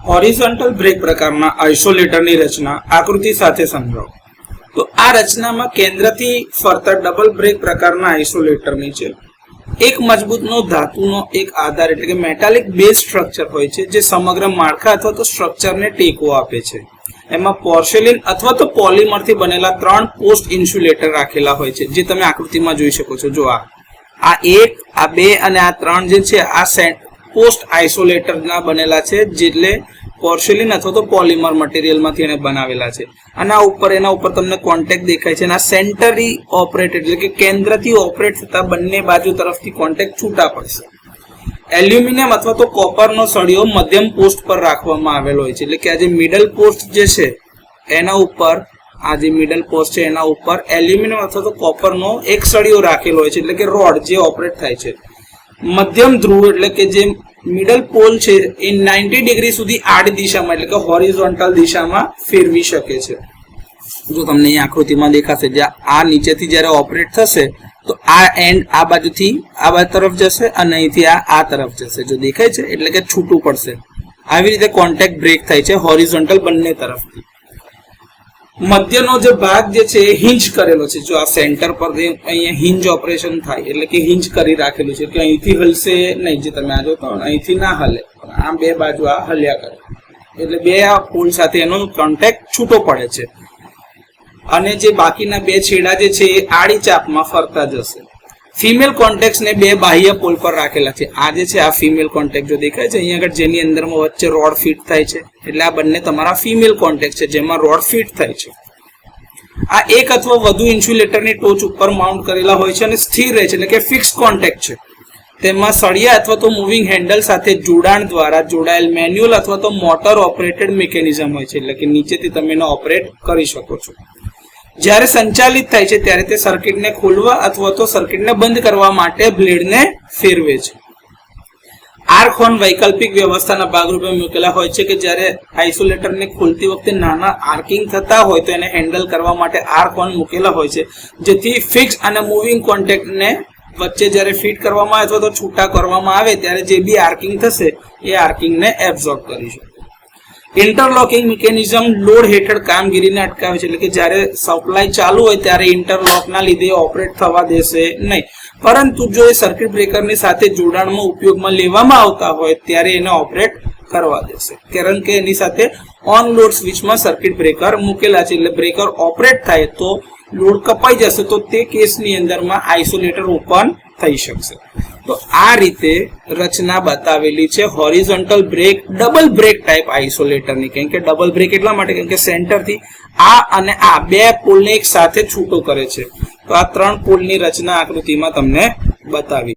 Horizontal break પ્રકારના આઇસોલેટરની રચના આકૃતિ સાથે સમજાવો. તો આ રચનામાં કેન્દ્રથી ફરતા ડબલ બ્રેક પ્રકારના આઇસોલેટરની છે. એક મજબૂતનો ધાતુનો એક આધાર એટલે કે મેટાલિક બેઝ સ્ટ્રક્ચર હોય છે જે સમગ્ર માળખા અથવા તો સ્ટ્રક્ચરને ટેકો આપે છે. એમાં પોર્સેલિન અથવા તો પોલિમરથી બનેલા 3 પોસ્ટ ઇન્સ્યુલેટર રાખેલા હોય છે જે તમે આકૃતિમાં જોઈ શકો છો. જો આ 1, આ 2 અને આ 3 જે છે આ પોસ્ટ આઇસોલેટરના બનેલા છે, જેટલે પોર્સેલિન અથવા તો પોલિમર મટીરિયલમાંથી એને બનાવેલા છે. અને આ ઉપર એના ઉપર તમને કોન્ટેક્ટ દેખાય છે અને આ સેન્ટરી ઓપરેટ એટલે કે કેન્દ્રથી ઓપરેટ થતા બંને બાજુ તરફથી કોન્ટેક્ટ છૂટા પડશે. એલ્યુમિનિયમ અથવા તો કોપરનો સળિયો મધ્યમ પોસ્ટ પર રાખવામાં આવેલો હોય છે, એટલે કે આ જે મિડલ પોસ્ટ જે છે એના ઉપર, આ જે મિડલ પોસ્ટ છે એના ઉપર એલ્યુમિનિયમ અથવા તો કોપરનો એક સળિયો રાખેલો હોય છે, એટલે કે રોડ જે ઓપરેટ થાય છે. મધ્યમ ધ્રુવ એટલે કે જે મિડલ પોલ છે એ 90 ડિગ્રી સુધી આડી દિશામાં એટલે કે હોરિઝોન્ટલ દિશામાં ફેરવી શકે છે. જો તમને અહીં આકૃતિમાં દેખાશે, જ્યાં આ નીચેથી જ્યારે ઓપરેટ થશે તો આ એન્ડ આ બાજુથી આ બાજુ તરફ જશે અને અહીંથી આ તરફ જશે. જો દેખાય છે એટલે કે છૂટું પડશે. આવી રીતે કોન્ટેક્ટ બ્રેક થાય છે હોરિઝોન્ટલ બંને તરફથી. મધ્યનો જે ભાગ જે છે એ હિંજ કરેલો છે. જો આ સેન્ટર પર અહીંયા હિંજ ઓપરેશન થાય એટલે કે હિંજ કરી રાખેલું છે કે અહીંથી હલશે નહીં. જે તમે આ જોતો અહીંથી ના હલે, આ બે બાજુ આ હલ્યા કરે એટલે બે આ પોલ સાથે એનો કોન્ટેક્ટ છૂટો પડે છે. અને જે બાકીના બે છેડા જે છે એ આડી ચાપમાં ફરતા જશે. ફિમેલ કોન્ટેક્ટ ને બે બાહ્ય પોલ પર રાખેલા છે. આ જે છે આ ફિમેલ કોન્ટેક્ટ જો દેખાય છે અહીંયા આગળ, જેની અંદરમાં વચ્ચે રોડ ફિટ થાય છે, એટલે આ બંને તમારા ફિમેલ કોન્ટેક્ટ છે જેમાં રોડ ફિટ થાય છે. આ એક અથવા વધુ ઇન્સ્યુલેટરની ટોચ ઉપર માઉન્ટ કરેલા હોય છે અને સ્થિર રહે છે, એટલે કે ફિક્સ કોન્ટેક્ટ છે. તેમાં સળિયા અથવા તો મૂવિંગ હેન્ડલ સાથે જોડાણ દ્વારા જોડાયેલ મેન્યુઅલ અથવા તો મોટર ઓપરેટેડ મિકેનિઝમ હોય છે, એટલે કે નીચેથી તમે એને ઓપરેટ કરી શકો છો. જ્યારે સંચાલિત થાય છે ત્યારે તે સર્કિટને ખોલવા અથવા તો સર્કિટને બંધ કરવા માટે બ્લેડને ફેરવે છે. આર્ક હોર્ન વૈકલ્પિક વ્યવસ્થાના ભાગરૂપે મૂકેલા હોય છે કે જ્યારે આઇસોલેટરને ખોલતી વખતે નાના આર્કિંગ થતા હોય તો એને હેન્ડલ કરવા માટે આર્ક હોર્ન મૂકેલા હોય છે, જેથી ફિક્સ અને મૂવિંગ કોન્ટેક્ટને વચ્ચે જ્યારે ફિટ કરવામાં આવે અથવા તો છૂટા કરવામાં આવે ત્યારે જે બી આર્કિંગ થશે એ આર્કિંગને એબ્ઝોર્બ કરી શકે. ઇન્ટરલોકિંગ મિકેનિઝમ લોડ હેઠળ કામગીરીને અટકાવે છે, એટલે કે જ્યારે સપ્લાય ચાલુ હોય ત્યારે ઇન્ટરલોકના લીધે ઓપરેટ થવા દેશે નહીં, પરંતુ જો એ સર્કિટ બ્રેકરની સાથે જોડાણમાં ઉપયોગમાં લેવામાં આવતા હોય ત્યારે એને ઓપરેટ કરવા દેશે, કારણ કે એની સાથે ઓન લોડ સ્વિચમાં સર્કિટ બ્રેકર મૂકેલા છે. એટલે બ્રેકર ઓપરેટ થાય તો લોડ કપાઈ જશે તો તે કેસની અંદરમાં આઇસોલેટર ઓપન થઈ શકશે. તો આ રીતે રચના બતાવેલી છે horizontal break double break type આઇસોલેટરની. કેમ કે ડબલ બ્રેક એટલા માટે કેમ કે સેન્ટરથી આ અને આ બે પોલને એક સાથે છૂટો કરે છે. તો આ 3 પોલની રચના આકૃતિમાં તમને બતાવી.